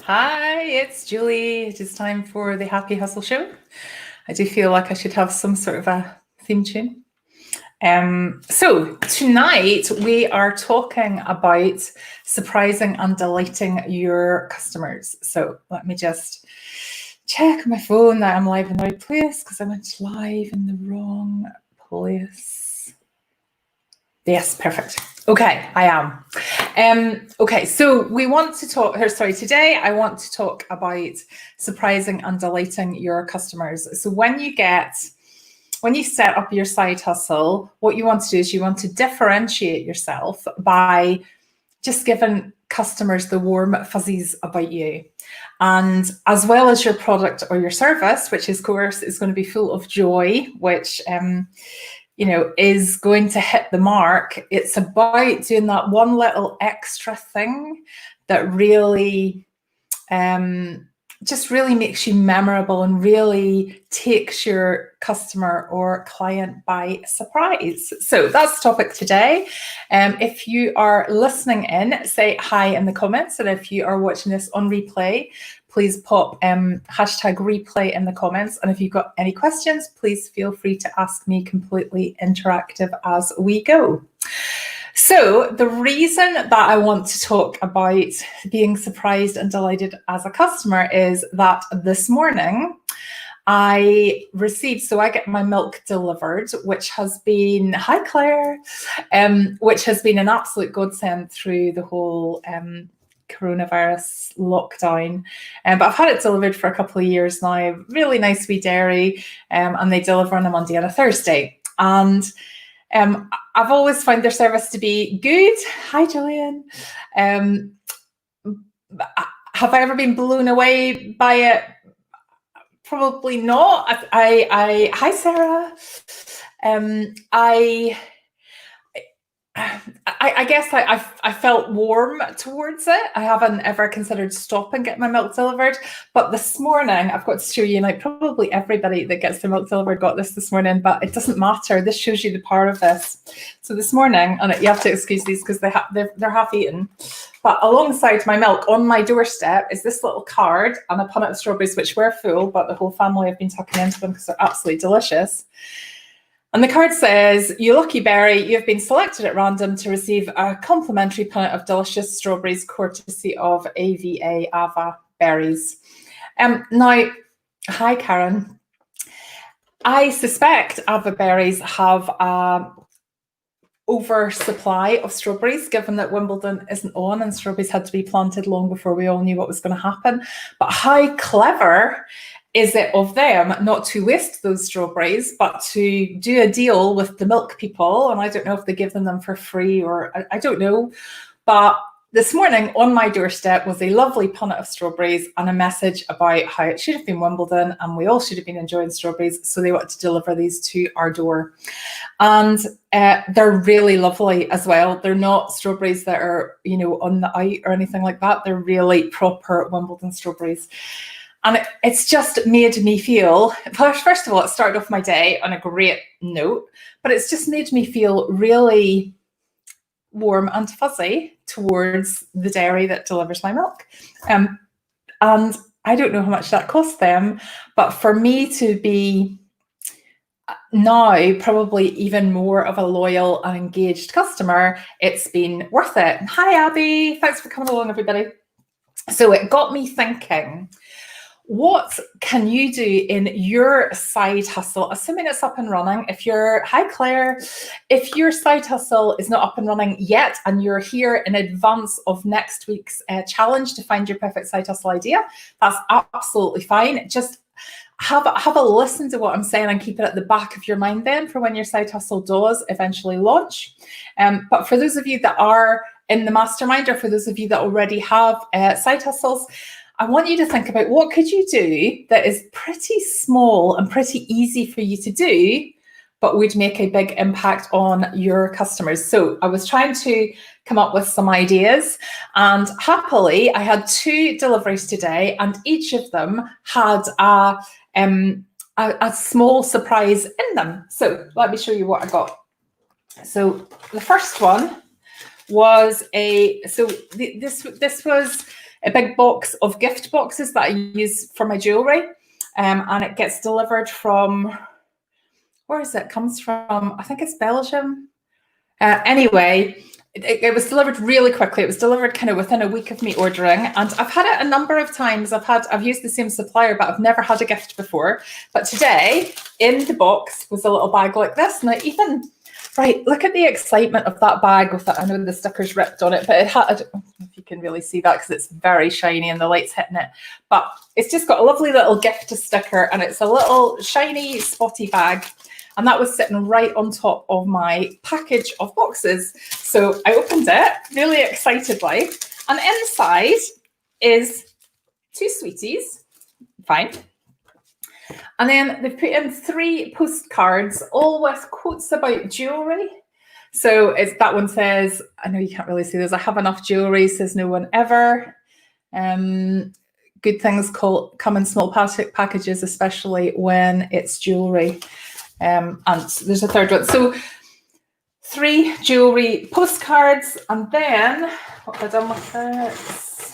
Hi, it's Julie. It is time for the Happy Hustle Show. I do feel like I should have some sort of a theme tune. So tonight we are talking about surprising and delighting your customers. So let me just check my phone that I'm live in the right place because I went live in the wrong place. Yes, perfect. Okay, I am. Okay, so we want to talk, today I want to talk about surprising and delighting your customers. So when you set up your side hustle, what you want to do is you want to differentiate yourself by just giving customers the warm fuzzies about you. And as well as your product or your service, which of course is going to be full of joy, which is going to hit the mark. It's about doing that one little extra thing that really just really makes you memorable and really takes your customer or client by surprise. So that's the topic today. If you are listening in, say hi in the comments. And if you are watching this on replay, please pop hashtag replay in the comments. And if you've got any questions, please feel free to ask me, completely interactive as we go. So the reason that I want to talk about being surprised and delighted as a customer is that this morning I get my milk delivered, which has been, hi Claire, which has been an absolute godsend through the whole coronavirus lockdown. But I've had it delivered for a couple of years now. Really nice wee dairy, and they deliver on a Monday and a Thursday. And I've always found their service to be good. Hi, Julian. Have I ever been blown away by it? Probably not. Hi, Sarah. I guess I felt warm towards it. I haven't ever considered stopping getting my milk delivered, but this morning I've got to show you, like probably everybody that gets their milk delivered got this morning, but it doesn't matter. This shows you the power of this. So this morning, and you have to excuse these because they're half eaten, but alongside my milk on my doorstep is this little card and a punnet of strawberries, which were full, but the whole family have been tucking into them because they're absolutely delicious. And the card says, "You lucky berry, you have been selected at random to receive a complimentary punnet of delicious strawberries courtesy of Ava Berries." Now, hi Karen. I suspect Ava Berries have oversupply of strawberries, given that Wimbledon isn't on and strawberries had to be planted long before we all knew what was going to happen. But how clever is it of them not to waste those strawberries, but to do a deal with the milk people? And I don't know if they give them for free or I don't know. But this morning on my doorstep was a lovely punnet of strawberries and a message about how it should have been Wimbledon and we all should have been enjoying strawberries. So they wanted to deliver these to our door. And they're really lovely as well. They're not strawberries that are, on the out or anything like that. They're really proper Wimbledon strawberries. And it's just made me feel, first of all, it started off my day on a great note, but it's just made me feel really warm and fuzzy towards the dairy that delivers my milk. And I don't know how much that cost them, but for me to be now probably even more of a loyal and engaged customer, it's been worth it. Hi, Abby. Thanks for coming along, everybody. So it got me thinking, what can you do in your side hustle, assuming it's up and running? Hi Claire, if your side hustle is not up and running yet and you're here in advance of next week's challenge to find your perfect side hustle idea, that's absolutely fine. Just have a listen to what I'm saying and keep it at the back of your mind then for when your side hustle does eventually launch. But for those of you that are in the mastermind, or for those of you that already have side hustles, I want you to think about what could you do that is pretty small and pretty easy for you to do, but would make a big impact on your customers. So I was trying to come up with some ideas, and happily I had 2 deliveries today, and each of them had a small surprise in them. So let me show you what I got. So the first one was this was a big box of gift boxes that I use for my jewellery, and it gets delivered from, where is it? Comes from, I think it's Belgium. Anyway, it was delivered really quickly. It was delivered kind of within a week of me ordering, and I've had it a number of times. I've used the same supplier, but I've never had a gift before. But today, in the box was a little bag like this. Now, even right, look at the excitement of that bag with that. I know the sticker's ripped on it, but it had, I don't know if you can really see that because it's very shiny and the light's hitting it. But it's just got a lovely little gift sticker, and it's a little shiny, spotty bag. And that was sitting right on top of my package of boxes. So I opened it really excitedly. And inside is 2 sweeties. Fine. And then they've put in 3 postcards, all with quotes about jewellery. So that one says, I know you can't really see this, I have enough jewellery, says no one ever. Good things come in small packages, especially when it's jewellery. And there's a third one. So 3 jewellery postcards, and then what have I done with this?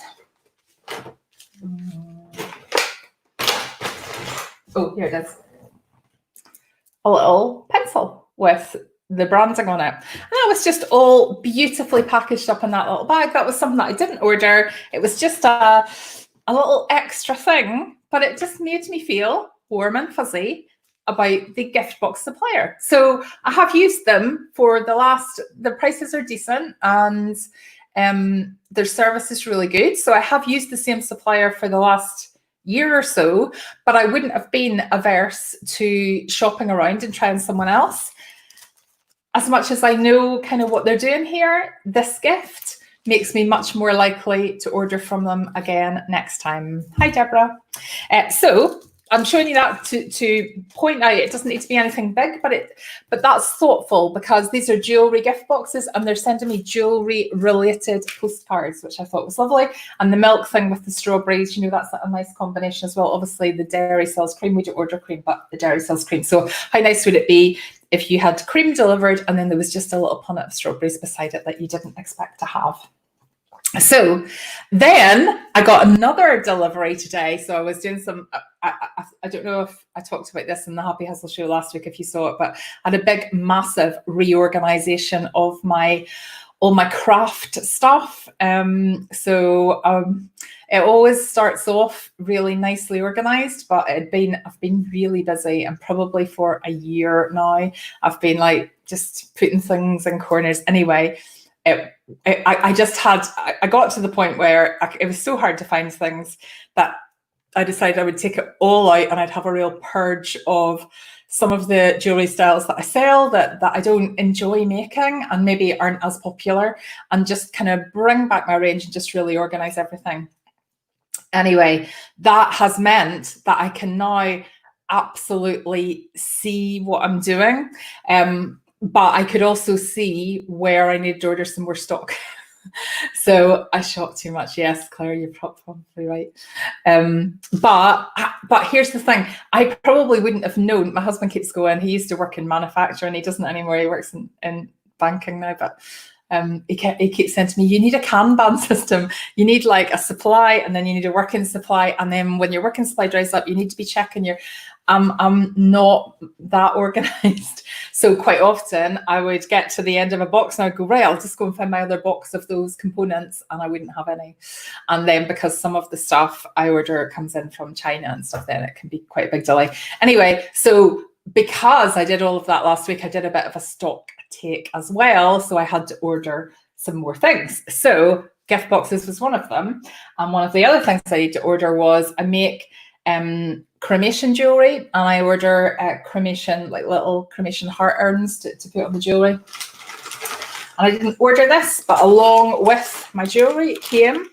Oh, here it is. A little pencil with the branding on it. And that was just all beautifully packaged up in that little bag. That was something that I didn't order. It was just a little extra thing, but it just made me feel warm and fuzzy about the gift box supplier. So I have used them for the prices are decent, and their service is really good. So I have used the same supplier for the last year or so, but I wouldn't have been averse to shopping around and trying someone else. As much as I know kind of what they're doing here, this gift makes me much more likely to order from them again next time. Hi, Deborah. So I'm showing you that to point out it doesn't need to be anything big, but that's thoughtful because these are jewellery gift boxes and they're sending me jewellery related postcards, which I thought was lovely. And the milk thing with the strawberries, you know, that's a nice combination as well. Obviously the dairy sells cream. We don't order cream, but the dairy sells cream. So how nice would it be if you had cream delivered and then there was just a little punnet of strawberries beside it that you didn't expect to have? So then I got another delivery today. So I was doing some, I don't know if I talked about this in the Happy Hustle show last week, if you saw it, but I had a big, massive reorganization of all my craft stuff. It always starts off really nicely organized, but I've been really busy, and probably for a year now, I've been like just putting things in corners. Anyway, I got to the point where it was so hard to find things that I decided I would take it all out and I'd have a real purge of some of the jewelry styles that I sell that I don't enjoy making and maybe aren't as popular, and just kind of bring back my range and just really organize everything. Anyway, that has meant that I can now absolutely see what I'm doing. But I could also see where I needed to order some more stock. So I shop too much. Yes, Claire, you're probably right. But here's the thing. I probably wouldn't have known. My husband keeps going. He used to work in manufacturing. He doesn't anymore. He works in banking now. But he keeps saying to me, you need a Kanban system. You need like a supply, and then you need a working supply. And then when your working supply dries up, you need to be checking your... I'm not that organized. So quite often I would get to the end of a box and I'd go, right, I'll just go and find my other box of those components, and I wouldn't have any. And then because some of the stuff I order comes in from China and stuff, then it can be quite a big delay. Anyway, so because I did all of that last week, I did a bit of a stock take as well. So I had to order some more things. So gift boxes was one of them. And one of the other things I need to order was I make cremation jewelry, and I order cremation, like little cremation heart urns to put on the jewelry. And I didn't order this, but along with my jewelry came,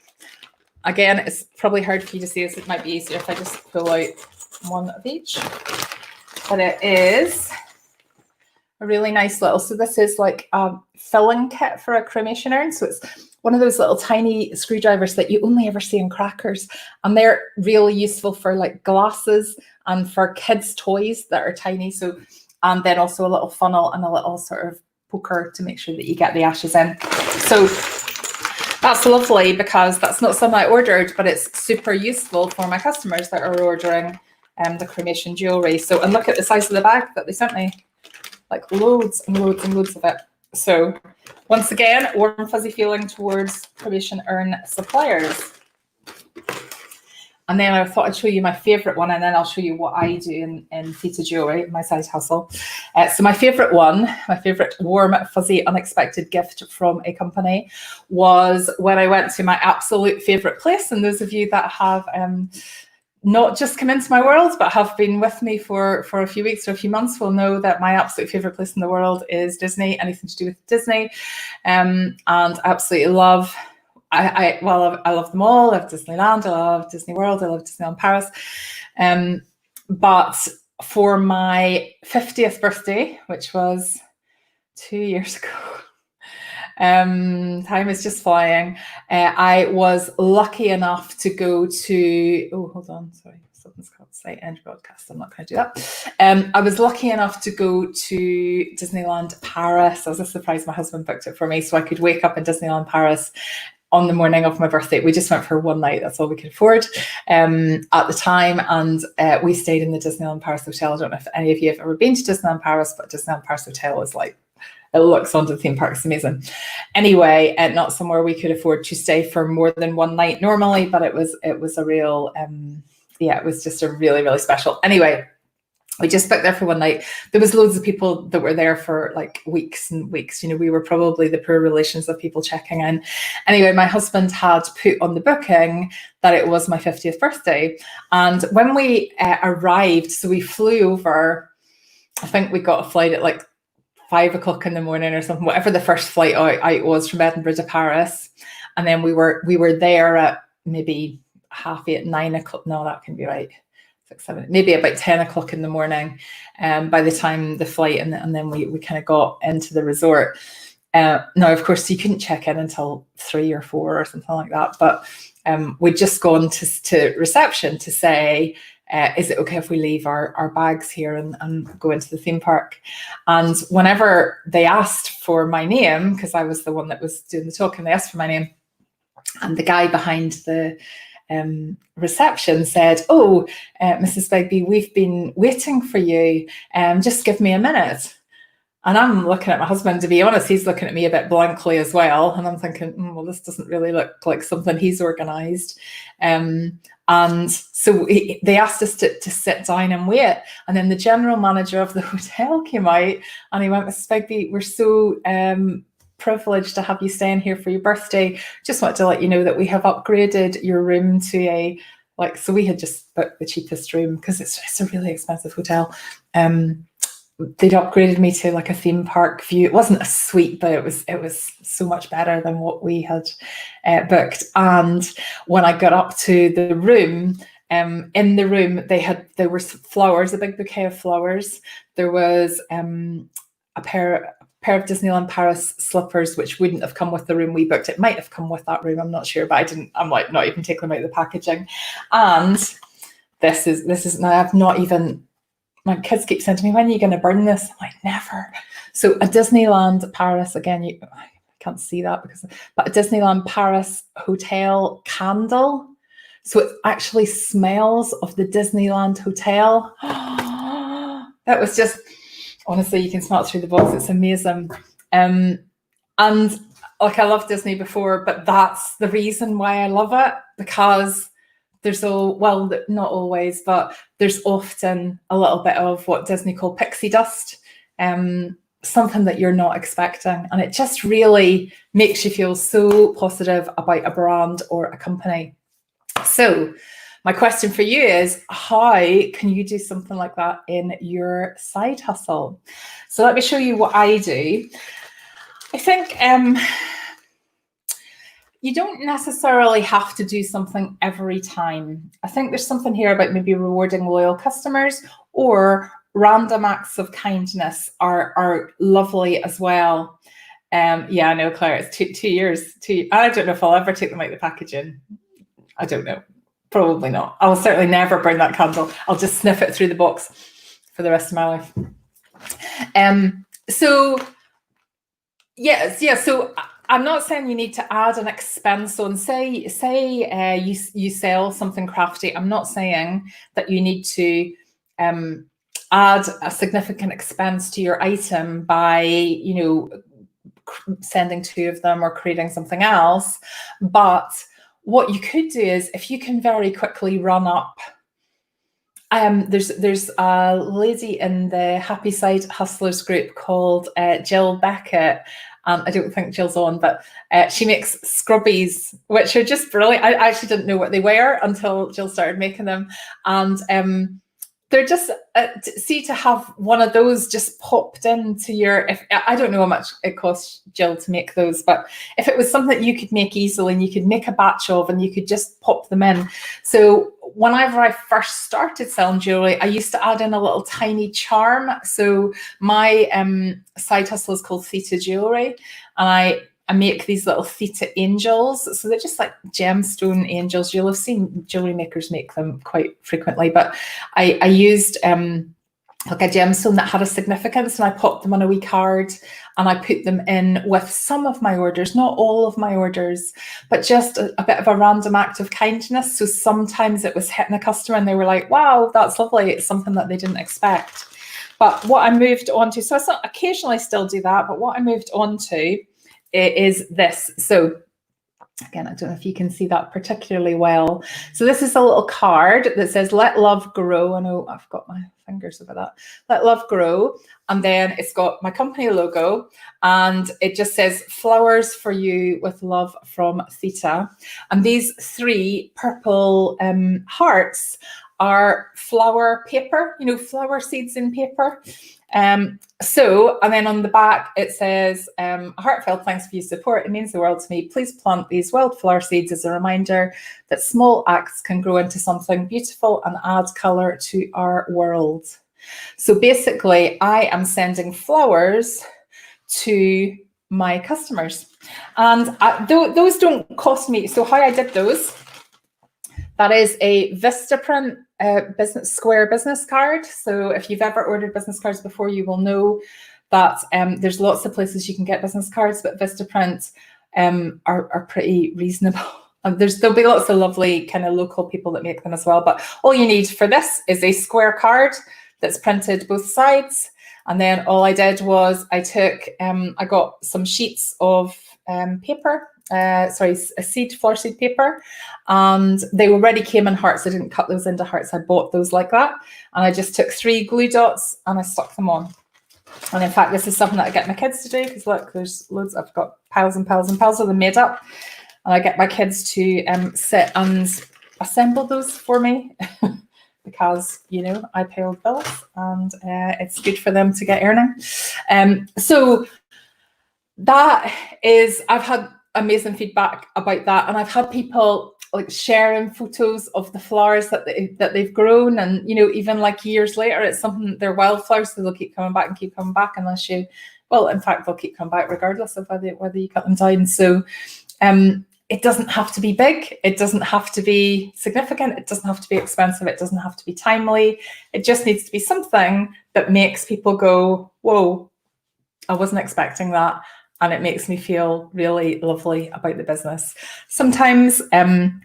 again, it's probably hard for you to see this. It might be easier if I just pull out one of each. But it is a really nice little, so this is like a filling kit for a cremation urn. So it's one of those little tiny screwdrivers that you only ever see in crackers, and they're really useful for like glasses and for kids' toys that are tiny. So, and then also a little funnel and a little sort of poker to make sure that you get the ashes in. So That's lovely, because that's not something I ordered, but it's super useful for my customers that are ordering the cremation jewellery. So, and look at the size of the bag that they sent me, like loads and loads and loads of it. So once again, warm fuzzy feeling towards cremation urn suppliers. And then I thought I'd show you my favourite one, and then I'll show you what I do in Theta Jewellery, my side hustle. So my favourite one, my favourite warm, fuzzy, unexpected gift from a company was when I went to my absolute favourite place. And those of you that have not just come into my world, but have been with me for a few weeks or a few months will know that my absolute favourite place in the world is Disney, anything to do with Disney. And I absolutely love I love them all. I love Disneyland, I love Disney World, I love Disneyland Paris. But for my 50th birthday, which was 2 years ago, time is just flying. I was lucky enough to go to, oh, hold on, sorry, something's called say end broadcast. I'm not going to do that. I was lucky enough to go to Disneyland Paris. As a surprise, my husband booked it for me so I could wake up in Disneyland Paris on the morning of my birthday. We just went for one night. That's all we could afford at the time. And we stayed in the Disneyland Paris Hotel. I don't know if any of you have ever been to Disneyland Paris, but Disneyland Paris Hotel is like, it looks onto the theme park. It's amazing. Anyway, not somewhere we could afford to stay for more than one night normally, but it was a real, it was just a really, really special. Anyway, we just booked there for one night. There was loads of people that were there for like weeks and weeks. You know, we were probably the poor relations of people checking in. Anyway, my husband had put on the booking that it was my 50th birthday. And when we arrived, so we flew over, I think we got a flight at like 5 o'clock in the morning or something, whatever the first flight out was from Edinburgh to Paris. And then we were there at maybe 8:30, 9 o'clock. No, that can be right. 6, 7, maybe about 10 o'clock in the morning by the time the flight, and then we kind of got into the resort. Now, of course, you couldn't check in until 3 or 4 or something like that, but we'd just gone to reception to say, is it okay if we leave our bags here and go into the theme park? And whenever they asked for my name, because I was the one that was doing the talking, they asked for my name, and the guy behind the reception said, oh, Mrs. Begbie, we've been waiting for you. Just give me a minute. And I'm looking at my husband, to be honest, he's looking at me a bit blankly as well. And I'm thinking, well, this doesn't really look like something he's organised. And so they asked us to sit down and wait. And then the general manager of the hotel came out and he went, Mrs. Begbie, we're so privileged to have you staying here for your birthday. Just wanted to let you know that we have upgraded your room to so we had just booked the cheapest room because it's a really expensive hotel. They'd upgraded me to like a theme park view. It wasn't a suite, but it was so much better than what we had booked. And when I got up to the room, in the room there were flowers, a big bouquet of flowers. There was a pair of Disneyland Paris slippers, which wouldn't have come with the room we booked. It might have come with that room, I'm not sure, but I'm like not even taking them out of the packaging. And this is now, I've not even, my kids keep saying to me, when are you going to burn this? I'm like, never. So a Disneyland Paris, again, I can't see that but a Disneyland Paris hotel candle. So it actually smells of the Disneyland hotel. That was just, honestly, you can smell it through the box. It's amazing. And like, I loved Disney before, but that's the reason why I love it, because there's not always, but there's often a little bit of what Disney call pixie dust, something that you're not expecting. And it just really makes you feel so positive about a brand or a company. So my question for you is, how can you do something like that in your side hustle? So let me show you what I do. I think you don't necessarily have to do something every time. I think there's something here about maybe rewarding loyal customers, or random acts of kindness are lovely as well. Yeah, I know, Claire, it's two years. I don't know if I'll ever take them out of the packaging. I don't know. Probably not. I'll certainly never burn that candle. I'll just sniff it through the box for the rest of my life. So yes, yeah. So I'm not saying you need to add an expense on. Say you sell something crafty. I'm not saying that you need to add a significant expense to your item by, you know, sending 2 of them or creating something else. But what you could do is, if you can very quickly run up, there's a lady in the Happy Side Hustlers group called Jill Beckett. I don't think Jill's on, but she makes scrubbies, which are just brilliant. I actually didn't know what they were until Jill started making them. And they're just, see, to have one of those just popped into your, I don't know how much it costs Jill to make those, but if it was something that you could make easily and you could make a batch of and you could just pop them in. So whenever I first started selling jewelry, I used to add in a little tiny charm. So my side hustle is called Theta Jewelry, and I make these little theta angels. So they're just like gemstone angels. You'll have seen jewelry makers make them quite frequently, but I used like a gemstone that had a significance, and I popped them on a wee card and I put them in with some of my orders, not all of my orders, but just a bit of a random act of kindness. So sometimes it was hitting a customer and they were like, wow, that's lovely. It's something that they didn't expect. But what I moved on to, so I occasionally still do that, but what I moved on to is this. So again, I don't know if you can see that particularly well. So this is a little card that says, let love grow. I know I've got my fingers over that. Let love grow. And then it's got my company logo, and it just says, flowers for you with love from Theta. And these 3 purple hearts are flower paper, you know, flower seeds in paper. And then on the back it says, a heartfelt thanks for your support. It means the world to me. Please plant these wildflower seeds as a reminder that small acts can grow into something beautiful and add colour to our world. So basically, I am sending flowers to my customers, and those don't cost me. So how I did those, that is a Vistaprint square business card. So if you've ever ordered business cards before, you will know that there's lots of places you can get business cards, but Vistaprint are pretty reasonable. There'll be lots of lovely kind of local people that make them as well. But all you need for this is a square card that's printed both sides. And then all I did was I got some sheets of paper, a flower seed paper, and they already came in hearts. I didn't cut those into hearts. I bought those like that. And I just took 3 glue dots and I stuck them on. And in fact, this is something that I get my kids to do, because look, there's loads. I've got piles and piles and piles of them made up. And I get my kids to sit and assemble those for me. Because, you know, I pay all the bills, and it's good for them to get earning. So that is, I've had amazing feedback about that, and I've had people like sharing photos of the flowers that they've grown, and you know, even like years later, it's something, they're wildflowers, so they'll keep coming back and keep coming back unless you, well, in fact, they'll keep coming back regardless of whether you cut them down. So it doesn't have to be big. It doesn't have to be significant. It doesn't have to be expensive. It doesn't have to be timely. It just needs to be something that makes people go, whoa, I wasn't expecting that. And it makes me feel really lovely about the business. Sometimes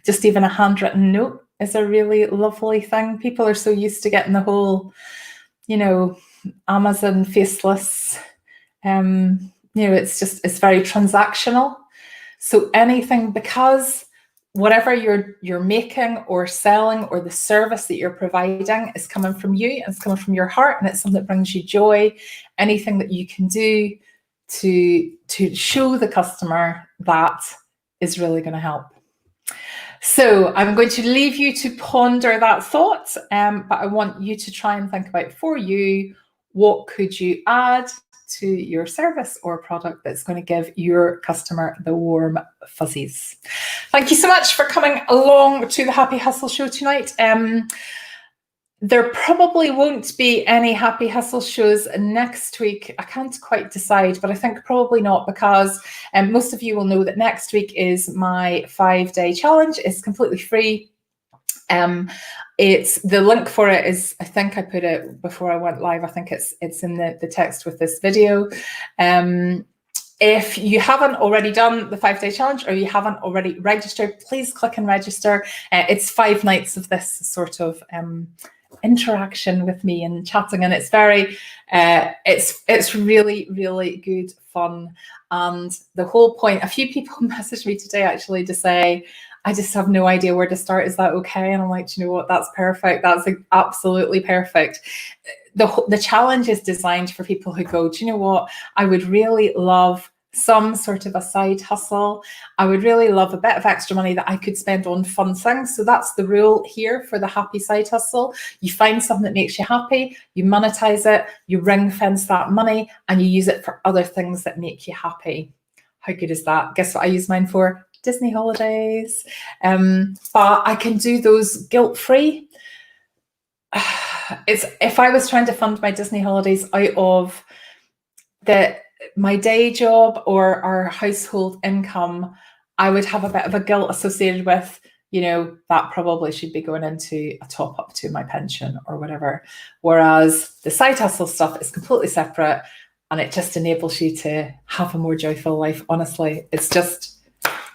just even a handwritten note is a really lovely thing. People are so used to getting the whole, you know, Amazon faceless, you know, it's very transactional. So anything, because whatever you're making or selling, or the service that you're providing is coming from you, and it's coming from your heart, and it's something that brings you joy, anything that you can do to show the customer that is really going to help. So I'm going to leave you to ponder that thought, but I want you to try and think about, for you, what could you add to your service or product that's going to give your customer the warm fuzzies. Thank you so much for coming along to the Happy Hustle show tonight. There probably won't be any Happy Hustle shows next week. I can't quite decide, but I think probably not, because most of you will know that next week is my 5-day challenge. It's completely free. It's, the link for it is, I think I put it before I went live. I think it's in the text with this video. if you haven't already done the 5-day challenge or you haven't already registered, please click and register. It's 5 nights of this sort of interaction with me and chatting, and it's very it's really, really good fun. And the whole point, a few people messaged me today actually to say, I just have no idea where to start. Is that okay? And I'm like, you know what? That's perfect. That's absolutely perfect. The challenge is designed for people who go, do you know what? I would really love some sort of a side hustle. I would really love a bit of extra money that I could spend on fun things. So that's the rule here for the happy side hustle. You find something that makes you happy, you monetize it, you ring fence that money, and you use it for other things that make you happy. How good is that? Guess what I use mine for? Disney holidays. But I can do those guilt-free. It's if I was trying to fund my Disney holidays out of my day job or our household income, I would have a bit of a guilt associated with, you know, that probably should be going into a top up to my pension or whatever. Whereas the side hustle stuff is completely separate, and it just enables you to have a more joyful life. Honestly, it's just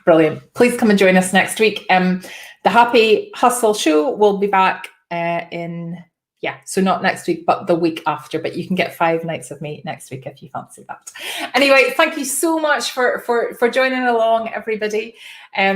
brilliant. Please come and join us next week. The Happy Hustle show will be back so not next week, but the week after. But you can get 5 nights of me next week if you fancy that. Anyway, thank you so much for joining along, everybody. I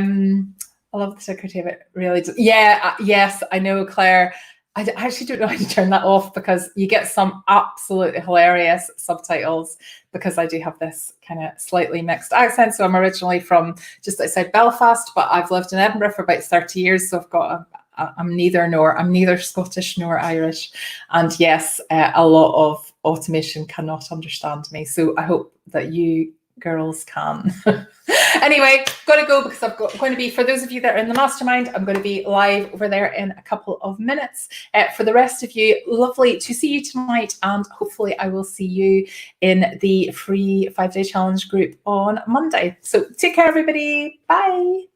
love the secretary of it. Really does. Yeah, yes, I know, Claire. I actually don't know how to turn that off, because you get some absolutely hilarious subtitles, because I do have this kind of slightly mixed accent. So I'm originally from just outside Belfast, but I've lived in Edinburgh for about 30 years. So I've got I'm neither Scottish nor Irish. And yes, a lot of automation cannot understand me. So I hope that you girls can. Anyway, got to go, because going to be, for those of you that are in the mastermind, I'm going to be live over there in a couple of minutes. For the rest of you, lovely to see you tonight, and hopefully I will see you in the free 5-day challenge group on Monday. So take care, everybody. Bye.